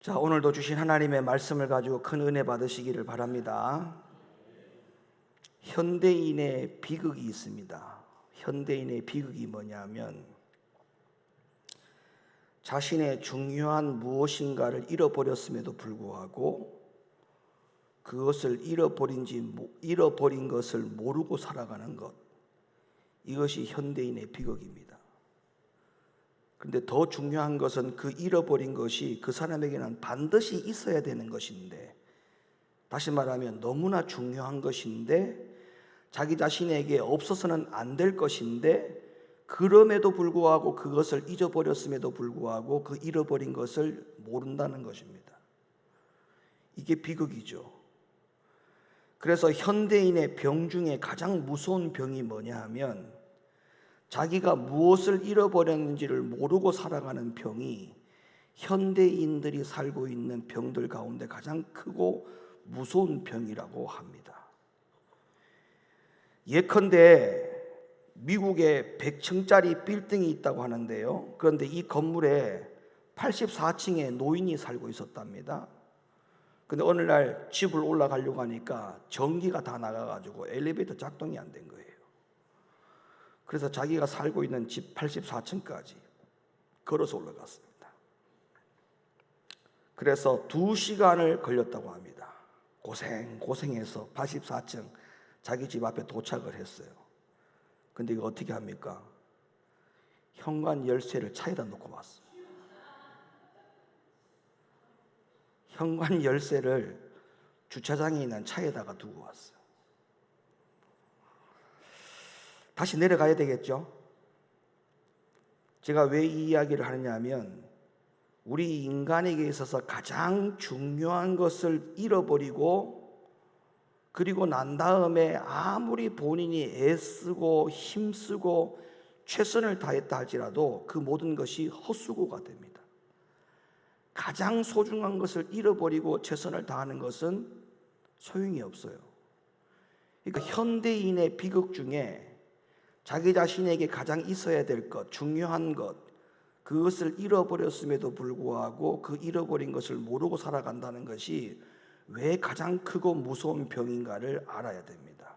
자, 오늘도 주신 하나님의 말씀을 가지고 큰 은혜 받으시기를 바랍니다. 현대인의 비극이 있습니다. 현대인의 비극이 뭐냐면 자신의 중요한 무엇인가를 잃어버렸음에도 불구하고 그것을 잃어버린 것을 모르고 살아가는 것, 이것이 현대인의 비극입니다. 그런데 더 중요한 것은 그 잃어버린 것이 그 사람에게는 반드시 있어야 되는 것인데, 다시 말하면 너무나 중요한 것인데 자기 자신에게 없어서는 안 될 것인데, 그럼에도 불구하고 그것을 잊어버렸음에도 불구하고 그 잃어버린 것을 모른다는 것입니다. 이게 비극이죠. 그래서 현대인의 병 중에 가장 무서운 병이 뭐냐 하면 자기가 무엇을 잃어버렸는지를 모르고 살아가는 병이 현대인들이 살고 있는 병들 가운데 가장 크고 무서운 병이라고 합니다. 예컨대 미국에 100층짜리 빌딩이 있다고 하는데요. 그런데 이 건물에 84층의 노인이 살고 있었답니다. 근데 어느 날 집을 올라가려고 하니까 전기가 다 나가가지고 엘리베이터 작동이 안 된 거예요. 그래서 자기가 살고 있는 집 84층까지 걸어서 올라갔습니다. 그래서 2시간을 걸렸다고 합니다. 고생해서 84층 자기 집 앞에 도착을 했어요. 근데 이거 어떻게 합니까? 현관 열쇠를 차에다 놓고 왔어요. 현관 열쇠를 주차장에 있는 차에다가 두고 왔어요. 다시 내려가야 되겠죠? 제가 왜 이 이야기를 하느냐 하면 우리 인간에게 있어서 가장 중요한 것을 잃어버리고, 그리고 난 다음에 아무리 본인이 애쓰고 힘쓰고 최선을 다했다 할지라도 그 모든 것이 헛수고가 됩니다. 가장 소중한 것을 잃어버리고 최선을 다하는 것은 소용이 없어요. 그러니까 현대인의 비극 중에 자기 자신에게 가장 있어야 될 것, 중요한 것, 그것을 잃어버렸음에도 불구하고 그 잃어버린 것을 모르고 살아간다는 것이 왜 가장 크고 무서운 병인가를 알아야 됩니다.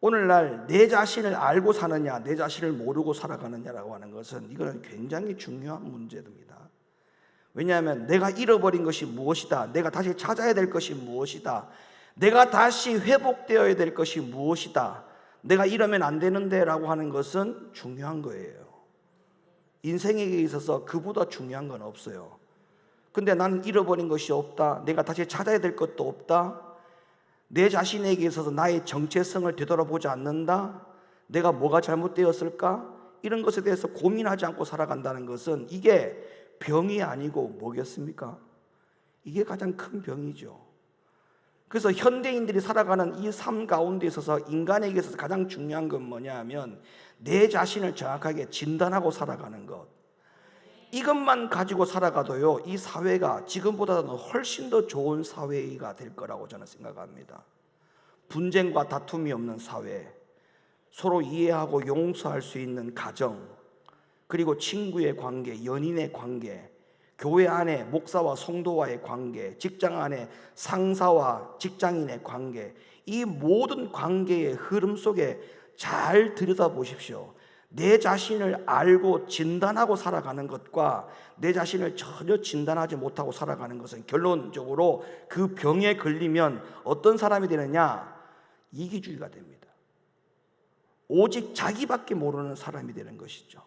오늘날 내 자신을 알고 사느냐, 내 자신을 모르고 살아가느냐라고 하는 것은 이거는 굉장히 중요한 문제입니다. 왜냐하면 내가 잃어버린 것이 무엇이다, 내가 다시 찾아야 될 것이 무엇이다, 내가 다시 회복되어야 될 것이 무엇이다, 내가 이러면 안 되는데 라고 하는 것은 중요한 거예요. 인생에게 있어서 그보다 중요한 건 없어요. 근데 나는 잃어버린 것이 없다, 내가 다시 찾아야 될 것도 없다, 내 자신에게 있어서 나의 정체성을 되돌아보지 않는다, 내가 뭐가 잘못되었을까, 이런 것에 대해서 고민하지 않고 살아간다는 것은 이게 병이 아니고 뭐겠습니까? 이게 가장 큰 병이죠. 그래서 현대인들이 살아가는 이 삶 가운데 있어서 인간에게 있어서 가장 중요한 건 뭐냐 하면 내 자신을 정확하게 진단하고 살아가는 것, 이것만 가지고 살아가도요 이 사회가 지금보다는 훨씬 더 좋은 사회가 될 거라고 저는 생각합니다. 분쟁과 다툼이 없는 사회, 서로 이해하고 용서할 수 있는 가정, 그리고 친구의 관계, 연인의 관계, 교회 안에 목사와 성도와의 관계, 직장 안에 상사와 직장인의 관계, 이 모든 관계의 흐름 속에 잘 들여다보십시오. 내 자신을 알고 진단하고 살아가는 것과 내 자신을 전혀 진단하지 못하고 살아가는 것은 결론적으로 그 병에 걸리면 어떤 사람이 되느냐? 이기주의가 됩니다. 오직 자기밖에 모르는 사람이 되는 것이죠.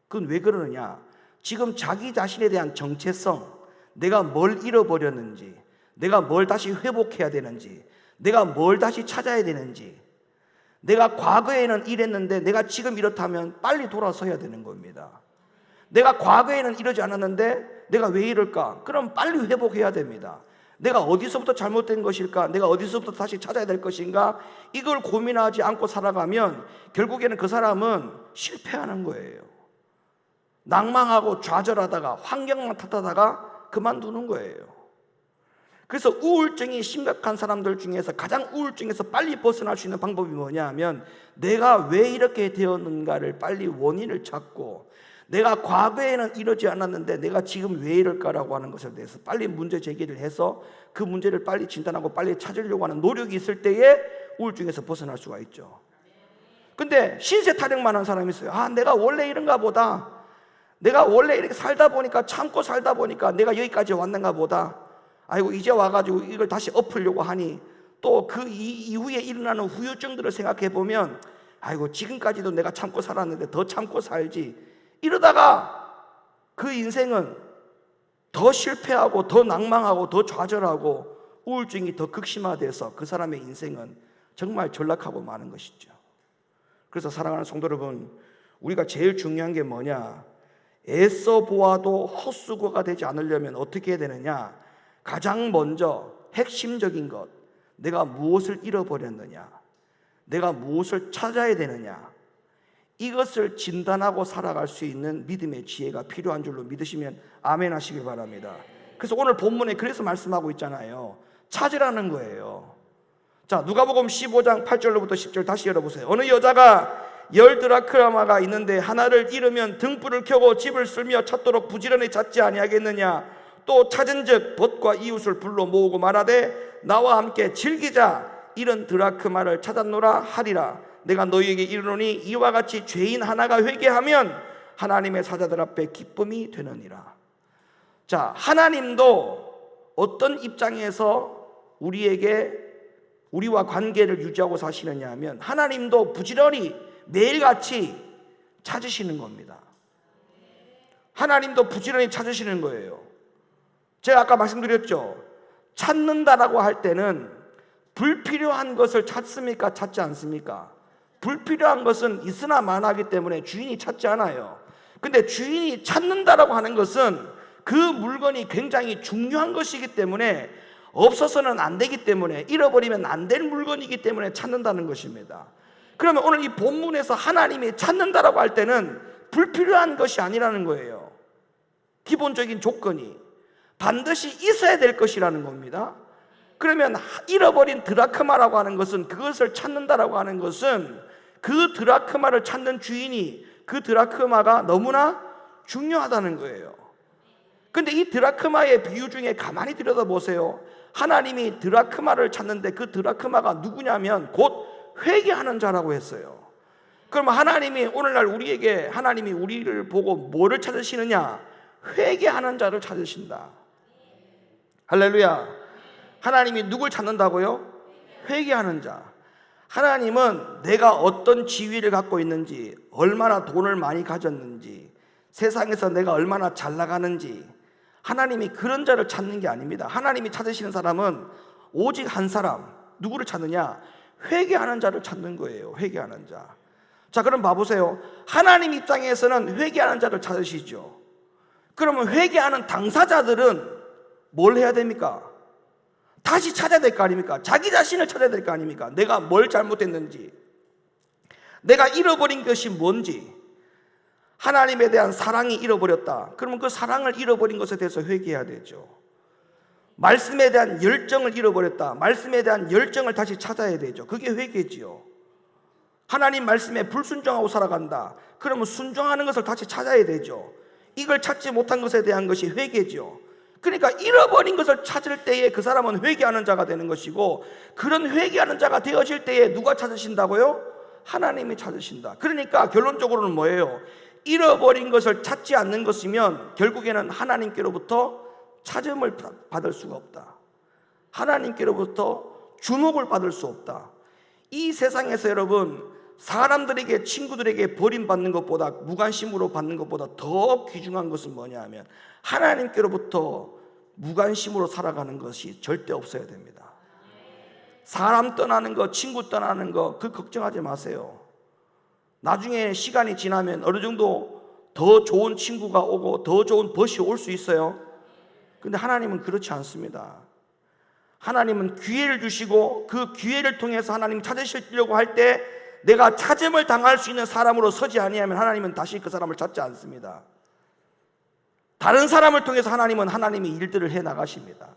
그건 왜 그러느냐? 지금 자기 자신에 대한 정체성, 내가 뭘 잃어버렸는지, 내가 뭘 다시 회복해야 되는지, 내가 뭘 다시 찾아야 되는지, 내가 과거에는 이랬는데 내가 지금 이렇다면 빨리 돌아서야 되는 겁니다. 내가 과거에는 이러지 않았는데 내가 왜 이럴까? 그럼 빨리 회복해야 됩니다. 내가 어디서부터 잘못된 것일까? 내가 어디서부터 다시 찾아야 될 것인가? 이걸 고민하지 않고 살아가면 결국에는 그 사람은 실패하는 거예요. 낭망하고 좌절하다가 환경만 탓하다가 그만두는 거예요. 그래서 우울증이 심각한 사람들 중에서 가장 우울증에서 빨리 벗어날 수 있는 방법이 뭐냐 하면 내가 왜 이렇게 되었는가를 빨리 원인을 찾고 내가 과거에는 이러지 않았는데 내가 지금 왜 이럴까라고 하는 것에 대해서 빨리 문제 제기를 해서 그 문제를 빨리 진단하고 빨리 찾으려고 하는 노력이 있을 때에 우울증에서 벗어날 수가 있죠. 근데 신세타령만 한 사람이 있어요. 내가 원래 이런가 보다. 내가 원래 이렇게 살다 보니까, 참고 살다 보니까 내가 여기까지 왔는가 보다. 아이고 이제 와가지고 이걸 다시 엎으려고 하니 또 그 이후에 일어나는 후유증들을 생각해 보면 아이고 지금까지도 내가 참고 살았는데 더 참고 살지. 이러다가 그 인생은 더 실패하고 더 낭망하고 더 좌절하고 우울증이 더 극심화돼서 그 사람의 인생은 정말 전락하고 마는 것이죠. 그래서 사랑하는 성도 여러분, 우리가 제일 중요한 게 뭐냐? 애써 보아도 헛수고가 되지 않으려면 어떻게 해야 되느냐? 가장 먼저 핵심적인 것, 내가 무엇을 잃어버렸느냐? 내가 무엇을 찾아야 되느냐? 이것을 진단하고 살아갈 수 있는 믿음의 지혜가 필요한 줄로 믿으시면 아멘 하시길 바랍니다. 그래서 오늘 본문에 그래서 말씀하고 있잖아요. 찾으라는 거예요. 자, 누가복음 15장 8절로부터 10절 다시 열어보세요. 어느 여자가 10드라크마가 있는데 하나를 잃으면 등불을 켜고 집을 쓸며 찾도록 부지런히 찾지 아니하겠느냐? 또 찾은즉 벗과 이웃을 불러 모으고 말하되 나와 함께 즐기자. 잃은 드라크마를 찾았노라 하리라. 내가 너희에게 이르노니 이와 같이 죄인 하나가 회개하면 하나님의 사자들 앞에 기쁨이 되느니라. 자, 하나님도 어떤 입장에서 우리와 관계를 유지하고 사시느냐 하면 하나님도 부지런히 매일같이 찾으시는 겁니다. 하나님도 부지런히 찾으시는 거예요. 제가 아까 말씀드렸죠. 찾는다라고 할 때는 불필요한 것을 찾습니까? 찾지 않습니까? 불필요한 것은 있으나 마나하기 때문에 주인이 찾지 않아요. 근데 주인이 찾는다라고 하는 것은 그 물건이 굉장히 중요한 것이기 때문에, 없어서는 안 되기 때문에, 잃어버리면 안 될 물건이기 때문에 찾는다는 것입니다. 그러면 오늘 이 본문에서 하나님이 찾는다라고 할 때는 불필요한 것이 아니라는 거예요. 기본적인 조건이 반드시 있어야 될 것이라는 겁니다. 그러면 잃어버린 드라크마라고 하는 것은, 그것을 찾는다라고 하는 것은 그 드라크마를 찾는 주인이 그 드라크마가 너무나 중요하다는 거예요. 근데 이 드라크마의 비유 중에 가만히 들여다보세요. 하나님이 드라크마를 찾는데 그 드라크마가 누구냐면 곧 회개하는 자라고 했어요. 그럼 하나님이 오늘날 하나님이 우리를 보고 뭐를 찾으시느냐? 회개하는 자를 찾으신다. 할렐루야. 하나님이 누굴 찾는다고요? 회개하는 자. 하나님은 내가 어떤 지위를 갖고 있는지, 얼마나 돈을 많이 가졌는지, 세상에서 내가 얼마나 잘 나가는지, 하나님이 그런 자를 찾는 게 아닙니다. 하나님이 찾으시는 사람은 오직 한 사람, 누구를 찾느냐? 회개하는 자를 찾는 거예요. 회개하는 자. 자, 그럼 봐보세요. 하나님 입장에서는 회개하는 자를 찾으시죠. 그러면 회개하는 당사자들은 뭘 해야 됩니까? 다시 찾아야 될 거 아닙니까? 자기 자신을 찾아야 될 거 아닙니까? 내가 뭘 잘못했는지, 내가 잃어버린 것이 뭔지. 하나님에 대한 사랑이 잃어버렸다. 그러면 그 사랑을 잃어버린 것에 대해서 회개해야 되죠. 말씀에 대한 열정을 잃어버렸다. 말씀에 대한 열정을 다시 찾아야 되죠. 그게 회개지요. 하나님 말씀에 불순종하고 살아간다. 그러면 순종하는 것을 다시 찾아야 되죠. 이걸 찾지 못한 것에 대한 것이 회개죠. 그러니까 잃어버린 것을 찾을 때에 그 사람은 회개하는 자가 되는 것이고, 그런 회개하는 자가 되어질 때에 누가 찾으신다고요? 하나님이 찾으신다. 그러니까 결론적으로는 뭐예요? 잃어버린 것을 찾지 않는 것이면 결국에는 하나님께로부터 찾음을 받을 수가 없다. 하나님께로부터 주목을 받을 수 없다. 이 세상에서 여러분, 사람들에게, 친구들에게 버림받는 것보다, 무관심으로 받는 것보다 더 귀중한 것은 뭐냐 하면 하나님께로부터 무관심으로 살아가는 것이 절대 없어야 됩니다. 사람 떠나는 거, 친구 떠나는 거, 그 걱정하지 마세요. 나중에 시간이 지나면 어느 정도 더 좋은 친구가 오고 더 좋은 벗이 올 수 있어요. 근데 하나님은 그렇지 않습니다. 하나님은 기회를 주시고 그 기회를 통해서 하나님 찾으시려고 할 때 내가 찾음을 당할 수 있는 사람으로 서지 아니하면 하나님은 다시 그 사람을 찾지 않습니다. 다른 사람을 통해서 하나님은 하나님의 일들을 해 나가십니다.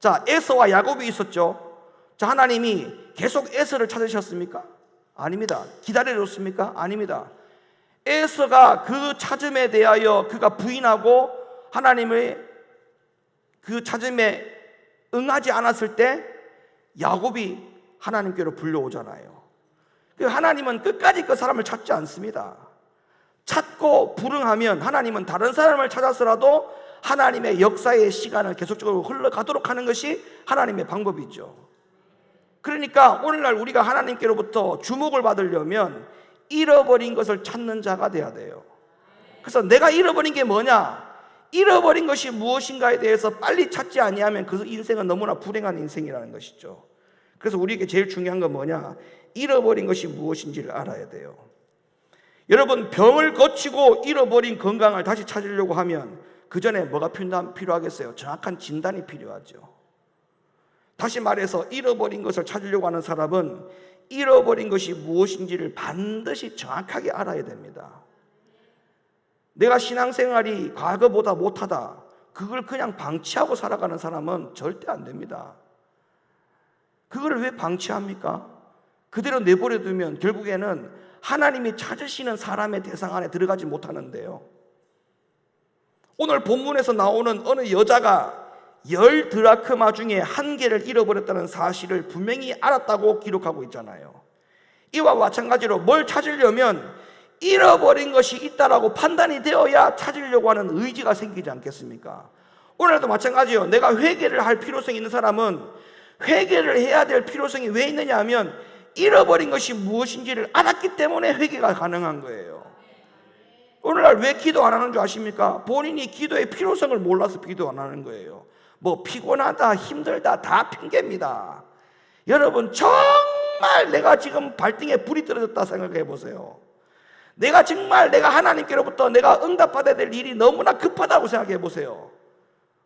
자, 에서와 야곱이 있었죠. 자, 하나님이 계속 에서를 찾으셨습니까? 아닙니다. 기다려줬습니까? 아닙니다. 에서가 그 찾음에 대하여 그가 부인하고 하나님의 그 찾음에 응하지 않았을 때 야곱이 하나님께로 불려오잖아요. 하나님은 끝까지 그 사람을 찾지 않습니다. 찾고 불응하면 하나님은 다른 사람을 찾아서라도 하나님의 역사의 시간을 계속적으로 흘러가도록 하는 것이 하나님의 방법이죠. 그러니까 오늘날 우리가 하나님께로부터 주목을 받으려면 잃어버린 것을 찾는 자가 돼야 돼요. 그래서 내가 잃어버린 게 뭐냐? 잃어버린 것이 무엇인가에 대해서 빨리 찾지 아니하면 그 인생은 너무나 불행한 인생이라는 것이죠. 그래서 우리에게 제일 중요한 건 뭐냐? 잃어버린 것이 무엇인지를 알아야 돼요. 여러분, 병을 고치고 잃어버린 건강을 다시 찾으려고 하면 그 전에 뭐가 필요하겠어요? 정확한 진단이 필요하죠. 다시 말해서 잃어버린 것을 찾으려고 하는 사람은 잃어버린 것이 무엇인지를 반드시 정확하게 알아야 됩니다. 내가 신앙생활이 과거보다 못하다, 그걸 그냥 방치하고 살아가는 사람은 절대 안 됩니다. 그걸 왜 방치합니까? 그대로 내버려 두면 결국에는 하나님이 찾으시는 사람의 대상 안에 들어가지 못하는데요. 오늘 본문에서 나오는 어느 여자가 10 드라크마 중에 1개를 잃어버렸다는 사실을 분명히 알았다고 기록하고 있잖아요. 이와 마찬가지로 뭘 찾으려면 잃어버린 것이 있다라고 판단이 되어야 찾으려고 하는 의지가 생기지 않겠습니까? 오늘도 마찬가지예요. 내가 회개를 할 필요성이 있는 사람은 회개를 해야 될 필요성이 왜 있느냐 하면 잃어버린 것이 무엇인지를 알았기 때문에 회개가 가능한 거예요. 오늘날 왜 기도 안 하는 줄 아십니까? 본인이 기도의 필요성을 몰라서 기도 안 하는 거예요. 뭐 피곤하다, 힘들다 다 핑계입니다. 여러분, 정말 내가 지금 발등에 불이 떨어졌다 생각해 보세요. 내가 정말 내가 하나님께로부터 내가 응답받아야 될 일이 너무나 급하다고 생각해 보세요.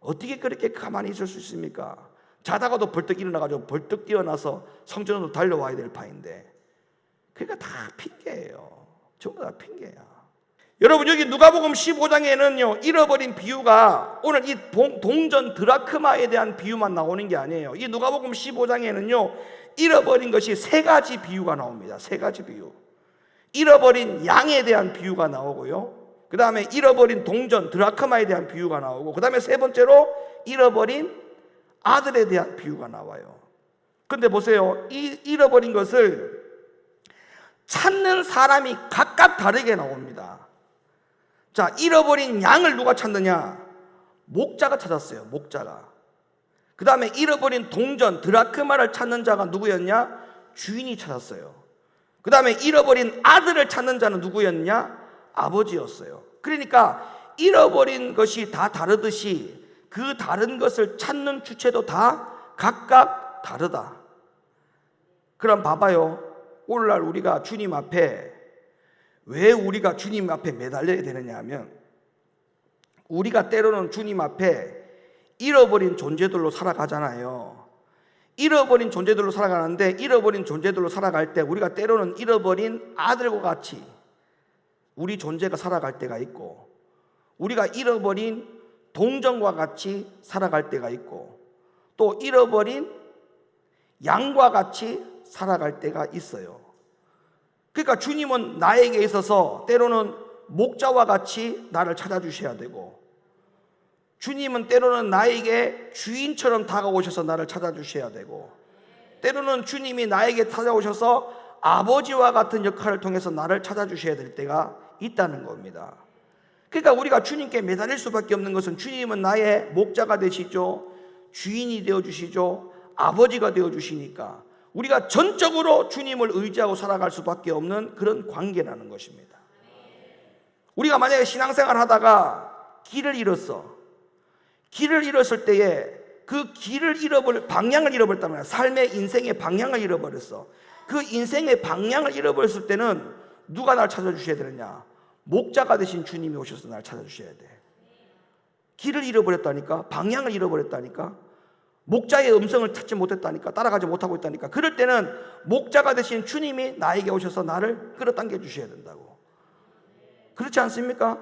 어떻게 그렇게 가만히 있을 수 있습니까? 자다가도 벌떡 일어나가지고 벌떡 뛰어나서 성전으로 달려와야 될 판인데, 그러니까 다 핑계예요. 전부 다 핑계야. 여러분, 여기 누가복음 15장에는요 잃어버린 비유가 오늘 이 동전 드라크마에 대한 비유만 나오는 게 아니에요. 이 누가복음 15장에는요 잃어버린 것이 3가지 비유가 나옵니다. 3가지 비유. 잃어버린 양에 대한 비유가 나오고요, 그 다음에 잃어버린 동전 드라크마에 대한 비유가 나오고, 그 다음에 3번째로 잃어버린 아들에 대한 비유가 나와요. 근데 보세요, 이 잃어버린 것을 찾는 사람이 각각 다르게 나옵니다. 자, 잃어버린 양을 누가 찾느냐? 목자가 찾았어요. 목자가. 그 다음에 잃어버린 동전 드라크마를 찾는 자가 누구였냐? 주인이 찾았어요. 그 다음에 잃어버린 아들을 찾는 자는 누구였냐? 아버지였어요. 그러니까 잃어버린 것이 다 다르듯이 그 다른 것을 찾는 주체도 다 각각 다르다. 그럼 봐봐요. 오늘날 우리가 주님 앞에, 왜 우리가 주님 앞에 매달려야 되느냐 하면, 우리가 때로는 주님 앞에 잃어버린 존재들로 살아가잖아요. 잃어버린 존재들로 살아가는데, 잃어버린 존재들로 살아갈 때 우리가 때로는 잃어버린 아들과 같이 우리 존재가 살아갈 때가 있고, 우리가 잃어버린 동전과 같이 살아갈 때가 있고, 또 잃어버린 양과 같이 살아갈 때가 있어요. 그러니까 주님은 나에게 있어서 때로는 목자와 같이 나를 찾아주셔야 되고, 주님은 때로는 나에게 주인처럼 다가오셔서 나를 찾아주셔야 되고, 때로는 주님이 나에게 찾아오셔서 아버지와 같은 역할을 통해서 나를 찾아주셔야 될 때가 있다는 겁니다. 그러니까 우리가 주님께 매달릴 수밖에 없는 것은 주님은 나의 목자가 되시죠, 주인이 되어주시죠, 아버지가 되어주시니까 우리가 전적으로 주님을 의지하고 살아갈 수밖에 없는 그런 관계라는 것입니다. 우리가 만약에 신앙생활 하다가 길을 잃었을 때에 그 길을 방향을 잃어버렸다면, 삶의 인생의 방향을 잃어버렸어. 그 인생의 방향을 잃어버렸을 때는 누가 날 찾아주셔야 되느냐? 목자가 되신 주님이 오셔서 날 찾아주셔야 돼. 길을 잃어버렸다니까, 방향을 잃어버렸다니까, 목자의 음성을 찾지 못했다니까, 따라가지 못하고 있다니까. 그럴 때는 목자가 되신 주님이 나에게 오셔서 나를 끌어당겨 주셔야 된다고. 그렇지 않습니까?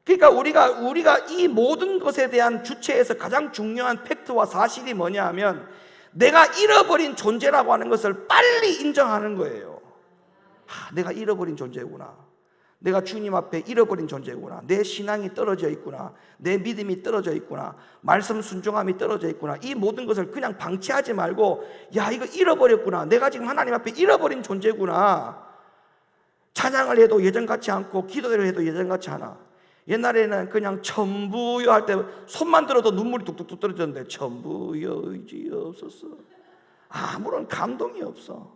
그러니까 우리가 이 모든 것에 대한 주체에서 가장 중요한 팩트와 사실이 뭐냐 하면, 내가 잃어버린 존재라고 하는 것을 빨리 인정하는 거예요. 내가 잃어버린 존재구나. 내가 주님 앞에 잃어버린 존재구나. 내 신앙이 떨어져 있구나. 내 믿음이 떨어져 있구나. 말씀 순종함이 떨어져 있구나. 이 모든 것을 그냥 방치하지 말고, 야, 이거 잃어버렸구나. 내가 지금 하나님 앞에 잃어버린 존재구나. 찬양을 해도 예전 같지 않고 기도를 해도 예전 같지 않아. 옛날에는 그냥 천부여 할 때 손만 들어도 눈물이 뚝뚝뚝 떨어졌는데, 천부여 의지 없었어. 아무런 감동이 없어.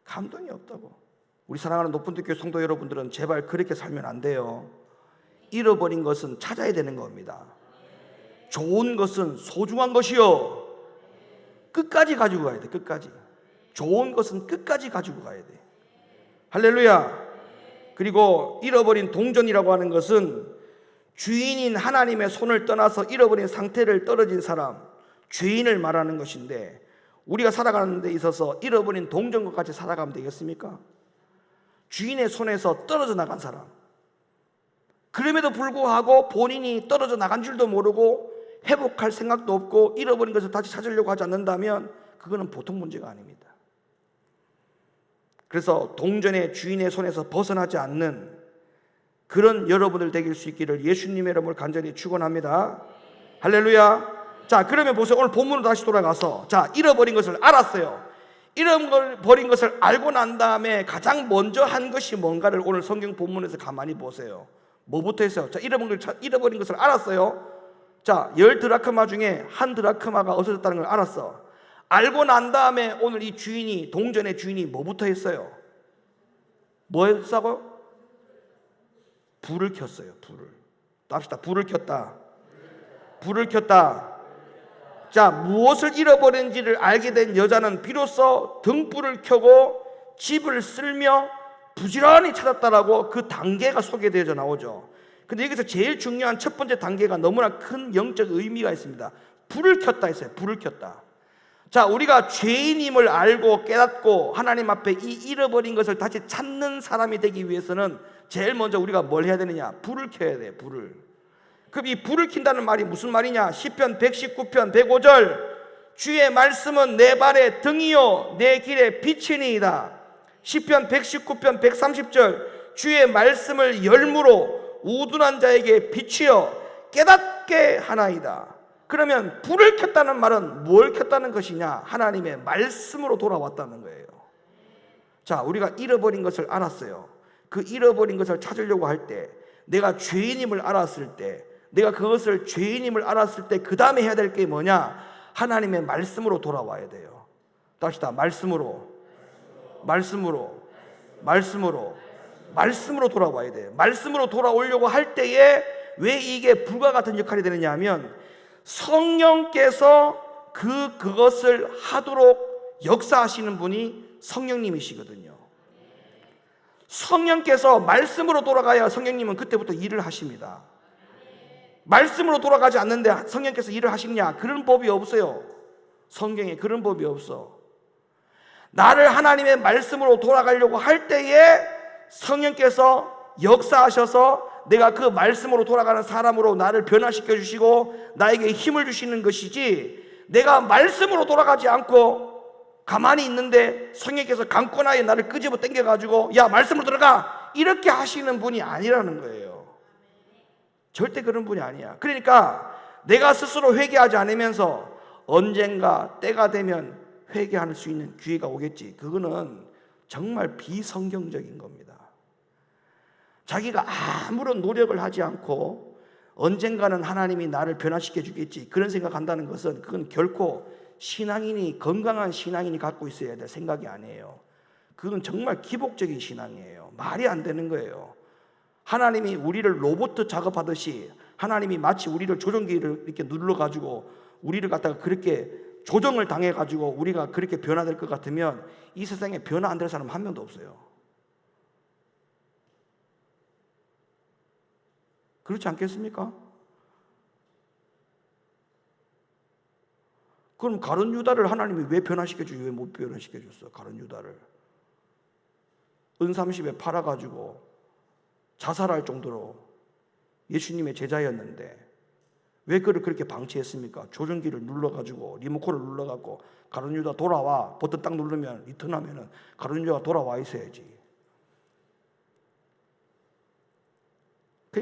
감동이 없다고. 우리 사랑하는 높은교회 성도 여러분들은 제발 그렇게 살면 안 돼요. 잃어버린 것은 찾아야 되는 겁니다. 좋은 것은 소중한 것이요, 끝까지 가지고 가야 돼. 끝까지. 좋은 것은 끝까지 가지고 가야 돼. 할렐루야. 그리고 잃어버린 동전이라고 하는 것은 주인인 하나님의 손을 떠나서 잃어버린 상태를 떨어진 사람, 죄인을 말하는 것인데, 우리가 살아가는 데 있어서 잃어버린 동전과 같이 살아가면 되겠습니까? 주인의 손에서 떨어져 나간 사람, 그럼에도 불구하고 본인이 떨어져 나간 줄도 모르고 회복할 생각도 없고 잃어버린 것을 다시 찾으려고 하지 않는다면 그거는 보통 문제가 아닙니다. 그래서 동전의 주인의 손에서 벗어나지 않는 그런 여러분들 되길 수 있기를 예수님의 이름으로 간절히 축원합니다. 할렐루야. 자, 그러면 보세요. 오늘 본문으로 다시 돌아가서, 자, 잃어버린 것을 알았어요. 잃어버린 것을 알고 난 다음에 가장 먼저 한 것이 뭔가를 오늘 성경 본문에서 가만히 보세요. 뭐부터 했어요? 자, 잃어버린 것을 알았어요. 자, 10드라크마 중에 한 드라크마가 없어졌다는 걸 알았어. 알고 난 다음에 오늘 이 주인이, 동전의 주인이 뭐부터 했어요? 뭐 했다고? 불을 켰어요. 불을. 또 합시다. 불을 켰다. 불을 켰다. 자, 무엇을 잃어버린지를 알게 된 여자는 비로소 등불을 켜고 집을 쓸며 부지런히 찾았다라고 그 단계가 소개되어져 나오죠. 근데 여기서 제일 중요한 첫 번째 단계가 너무나 큰 영적 의미가 있습니다. 불을 켰다 했어요. 불을 켰다. 자, 우리가 죄인임을 알고 깨닫고 하나님 앞에 이 잃어버린 것을 다시 찾는 사람이 되기 위해서는 제일 먼저 우리가 뭘 해야 되느냐? 불을 켜야 돼요. 불을. 그럼 이 불을 킨다는 말이 무슨 말이냐? 시편 119편 105절, 주의 말씀은 내 발의 등이요 내 길의 빛이니이다. 시편 119편 130절, 주의 말씀을 열무로 우둔한 자에게 빛이요 깨닫게 하나이다. 그러면 불을 켰다는 말은 뭘 켰다는 것이냐? 하나님의 말씀으로 돌아왔다는 거예요. 자, 우리가 잃어버린 것을 알았어요. 그 잃어버린 것을 찾으려고 할 때, 내가 죄인임을 알았을 때, 내가 그것을 죄인임을 알았을 때 그 다음에 해야 될 게 뭐냐? 하나님의 말씀으로 돌아와야 돼요. 다시다. 말씀으로 돌아와야 돼요. 말씀으로 돌아오려고 할 때에 왜 이게 불과 같은 역할이 되느냐 하면, 성령께서 그것을 하도록 역사하시는 분이 성령님이시거든요. 성령께서 말씀으로 돌아가야 성령님은 그때부터 일을 하십니다. 말씀으로 돌아가지 않는데 성령께서 일을 하시느냐? 그런 법이 없어요. 성경에 그런 법이 없어. 나를 하나님의 말씀으로 돌아가려고 할 때에 성령께서 역사하셔서 내가 그 말씀으로 돌아가는 사람으로 나를 변화시켜 주시고 나에게 힘을 주시는 것이지, 내가 말씀으로 돌아가지 않고 가만히 있는데 성령께서 강권하에 나를 끄집어 당겨가지고 야, 말씀으로 들어가, 이렇게 하시는 분이 아니라는 거예요. 절대 그런 분이 아니야. 그러니까 내가 스스로 회개하지 않으면서 언젠가 때가 되면 회개할 수 있는 기회가 오겠지. 그거는 정말 비성경적인 겁니다. 자기가 아무런 노력을 하지 않고 언젠가는 하나님이 나를 변화시켜 주겠지, 그런 생각한다는 것은 그건 결코 신앙인이, 건강한 신앙인이 갖고 있어야 될 생각이 아니에요. 그건 정말 기복적인 신앙이에요. 말이 안 되는 거예요. 하나님이 우리를 로봇 작업하듯이 하나님이 마치 우리를 조종기를 이렇게 눌러가지고 우리를 갖다가 그렇게 조정을 당해가지고 우리가 그렇게 변화될 것 같으면 이 세상에 변화 안 될 사람 한 명도 없어요. 그렇지 않겠습니까? 그럼 가룟 유다를 하나님이 왜 변화시켜주지, 왜 못 변화시켜줬어? 가룟 유다를 은30에 팔아가지고 자살할 정도로 예수님의 제자였는데 왜 그를 그렇게 방치했습니까? 조종기를 눌러가지고 리모컨을 눌러갖고 가룟 유다 돌아와, 버튼 딱 누르면 리턴하면은 가룟 유다가 돌아와 있어야지.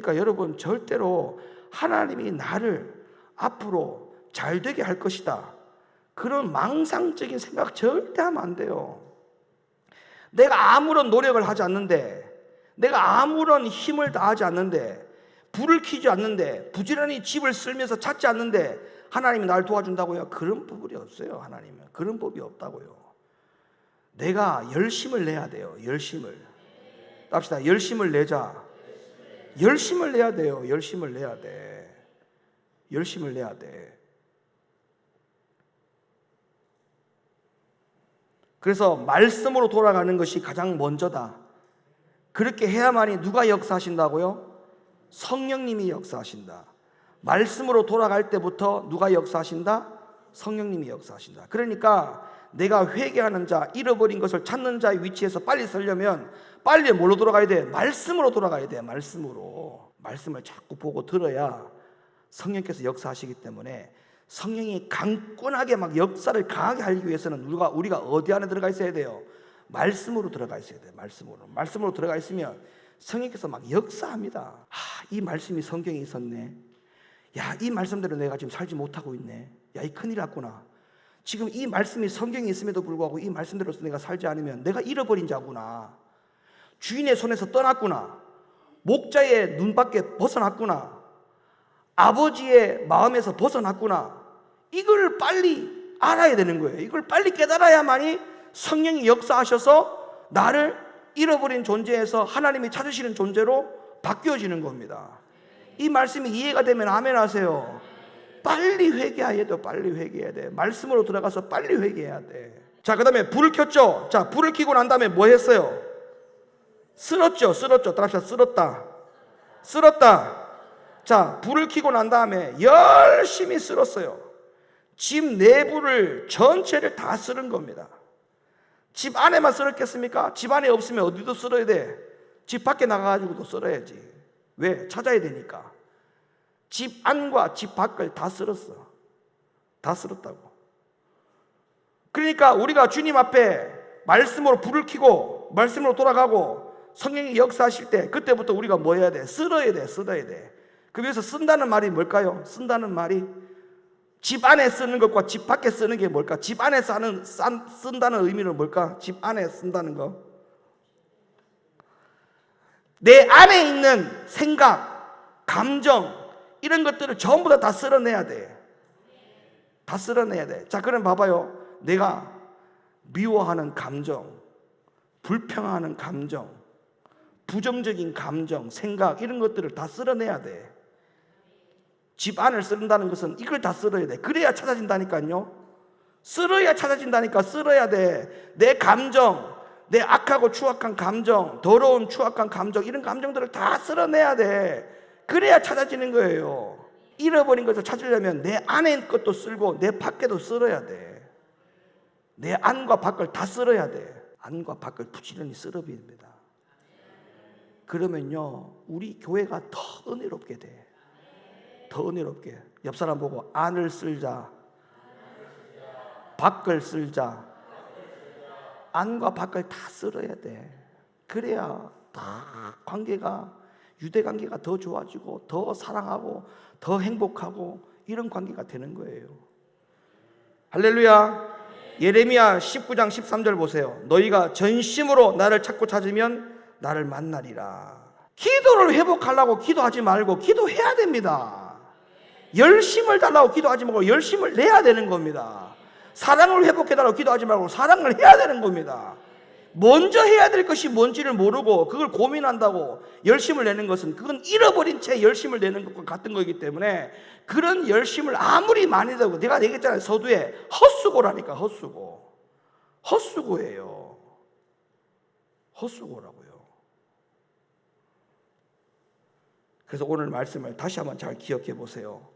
그러니까 여러분 절대로 하나님이 나를 앞으로 잘 되게 할 것이다, 그런 망상적인 생각 절대 하면 안 돼요. 내가 아무런 노력을 하지 않는데, 내가 아무런 힘을 다하지 않는데, 불을 켜지 않는데, 부지런히 집을 쓸면서 찾지 않는데 하나님이 나를 도와준다고요? 그런 법이 없어요. 하나님은 그런 법이 없다고요. 내가 열심을 내야 돼요. 열심을 합시다. 열심을 내자. 열심을 내야 돼요. 열심을 내야 돼. 열심을 내야 돼. 그래서 말씀으로 돌아가는 것이 가장 먼저다. 그렇게 해야만이 누가 역사하신다고요? 성령님이 역사하신다. 말씀으로 돌아갈 때부터 누가 역사하신다? 성령님이 역사하신다. 그러니까 내가 회개하는 자, 잃어버린 것을 찾는 자의 위치에서 빨리 서려면 빨리 뭘로 돌아가야 돼? 말씀으로 돌아가야 돼. 말씀으로. 말씀을 자꾸 보고 들어야 성령께서 역사하시기 때문에, 성령이 강권하게 막 역사를 강하게 하기 위해서는 우리가 어디 안에 들어가 있어야 돼요? 말씀으로 들어가 있어야 돼요. 말씀으로 들어가 있으면 성령께서 막 역사합니다. 이 말씀이 성경에 있었네. 야, 이 말씀대로 내가 지금 살지 못하고 있네. 야, 이 큰일 났구나. 지금 이 말씀이 성경에 있음에도 불구하고 이 말씀대로서 내가 살지 않으면 내가 잃어버린 자구나. 주인의 손에서 떠났구나. 목자의 눈 밖에 벗어났구나. 아버지의 마음에서 벗어났구나. 이걸 빨리 알아야 되는 거예요. 이걸 빨리 깨달아야만이 성령이 역사하셔서 나를 잃어버린 존재에서 하나님이 찾으시는 존재로 바뀌어지는 겁니다. 이 말씀이 이해가 되면 아멘 하세요. 빨리 회개해야 돼. 빨리 회개해야 돼. 말씀으로 들어가서 빨리 회개해야 돼. 자, 그 다음에 불을 켰죠. 자, 불을 켜고 난 다음에 뭐 했어요? 쓸었죠. 따라합시다. 쓸었다. 자, 불을 켜고 난 다음에 열심히 쓸었어요. 집 내부를 전체를 다 쓸은 겁니다. 집 안에만 쓸었겠습니까? 집 안에 없으면 어디도 쓸어야 돼? 집 밖에 나가가지고도 쓸어야지. 왜? 찾아야 되니까. 집 안과 집 밖을 다 쓸었어. 다 쓸었다고. 그러니까 우리가 주님 앞에 말씀으로 불을 켜고 말씀으로 돌아가고 성령이 역사하실 때, 그때부터 우리가 뭐 해야 돼? 쓸어야 돼. 그 위해서 쓴다는 말이 뭘까요? 쓴다는 말이 집 안에 쓰는 것과 집 밖에 쓰는 게 뭘까? 집 안에 쓴다는 의미는 뭘까? 집 안에 쓴다는 거, 내 안에 있는 생각, 감정, 이런 것들을 전부 다 쓸어내야 돼. 다 쓸어내야 돼. 자, 그럼 봐봐요. 내가 미워하는 감정, 불평하는 감정, 부정적인 감정, 생각, 이런 것들을 다 쓸어내야 돼. 집 안을 쓸는다는 것은 이걸 다 쓸어야 돼. 그래야 찾아진다니까요. 쓸어야 찾아진다니까. 쓸어야 돼. 내 감정, 내 악하고 추악한 감정, 더러운 추악한 감정, 이런 감정들을 다 쓸어내야 돼. 그래야 찾아지는 거예요. 잃어버린 것을 찾으려면 내 안에 것도 쓸고 내 밖에도 쓸어야 돼. 내 안과 밖을 다 쓸어야 돼. 안과 밖을 부지런히 쓸어야 됩니다. 그러면요, 우리 교회가 더 은혜롭게 돼. 더 은혜롭게. 옆 사람 보고 안을 쓸자, 밖을 쓸자. 안과 밖을 다 쓸어야 돼. 그래야 다 관계가, 유대 관계가 더 좋아지고 더 사랑하고 더 행복하고 이런 관계가 되는 거예요. 할렐루야. 예레미야 19장 13절 보세요. 너희가 전심으로 나를 찾고 찾으면 나를 만나리라. 기도를 회복하려고 기도하지 말고 기도해야 됩니다. 열심을 달라고 기도하지 말고 열심을 내야 되는 겁니다. 사랑을 회복해달라고 기도하지 말고 사랑을 해야 되는 겁니다. 먼저 해야 될 것이 뭔지를 모르고 그걸 고민한다고 열심을 내는 것은, 그건 잃어버린 채 열심을 내는 것과 같은 거이기 때문에, 그런 열심을 아무리 많이 내고, 내가 얘기했잖아요. 서두에 헛수고라니까. 헛수고예요. 헛수고라고요. 그래서 오늘 말씀을 다시 한번 잘 기억해 보세요.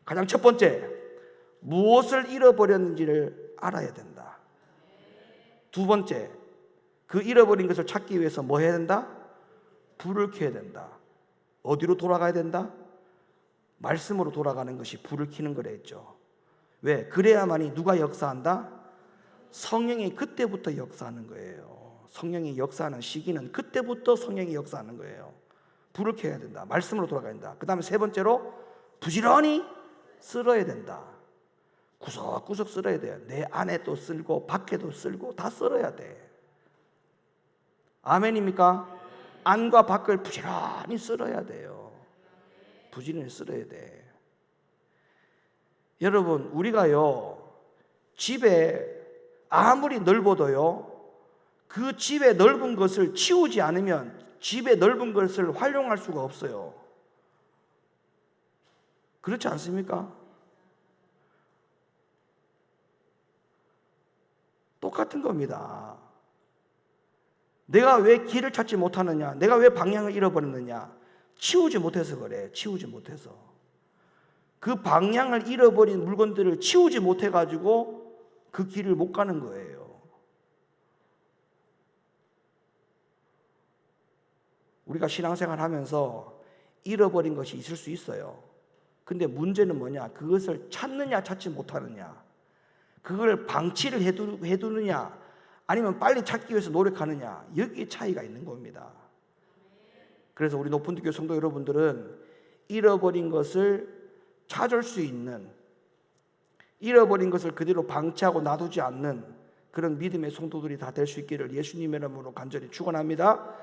가장 첫 번째, 무엇을 잃어버렸는지를 알아야 된다. 두 번째, 그 잃어버린 것을 찾기 위해서 뭐 해야 된다? 불을 켜야 된다. 어디로 돌아가야 된다? 말씀으로 돌아가는 것이 불을 켜는 거라 했죠. 왜? 그래야만이 누가 역사한다? 성령이 그때부터 역사하는 거예요. 성령이 역사하는 시기는 그때부터 성령이 역사하는 거예요. 불을 켜야 된다. 말씀으로 돌아가야 된다. 그 다음에 세 번째로 부지런히 쓸어야 된다. 구석구석 쓸어야 돼요. 내 안에도 쓸고 밖에도 쓸고 다 쓸어야 돼. 아멘입니까? 안과 밖을 부지런히 쓸어야 돼요. 부지런히 쓸어야 돼. 여러분, 우리가요, 집에 아무리 넓어도요, 그 집의 넓은 것을 치우지 않으면 집의 넓은 것을 활용할 수가 없어요. 그렇지 않습니까? 똑같은 겁니다. 내가 왜 길을 찾지 못하느냐? 내가 왜 방향을 잃어버렸느냐? 치우지 못해서 그래. 치우지 못해서. 그 방향을 잃어버린 물건들을 치우지 못해가지고 그 길을 못 가는 거예요. 우리가 신앙생활 하면서 잃어버린 것이 있을 수 있어요. 근데 문제는 뭐냐? 그것을 찾느냐 찾지 못하느냐, 그걸 방치를 해두느냐 아니면 빨리 찾기 위해서 노력하느냐, 여기에 차이가 있는 겁니다. 그래서 우리 높은교회 성도 여러분들은 잃어버린 것을 찾을 수 있는, 잃어버린 것을 그대로 방치하고 놔두지 않는 그런 믿음의 성도들이 다 될 수 있기를 예수님의 이름으로 간절히 축원합니다.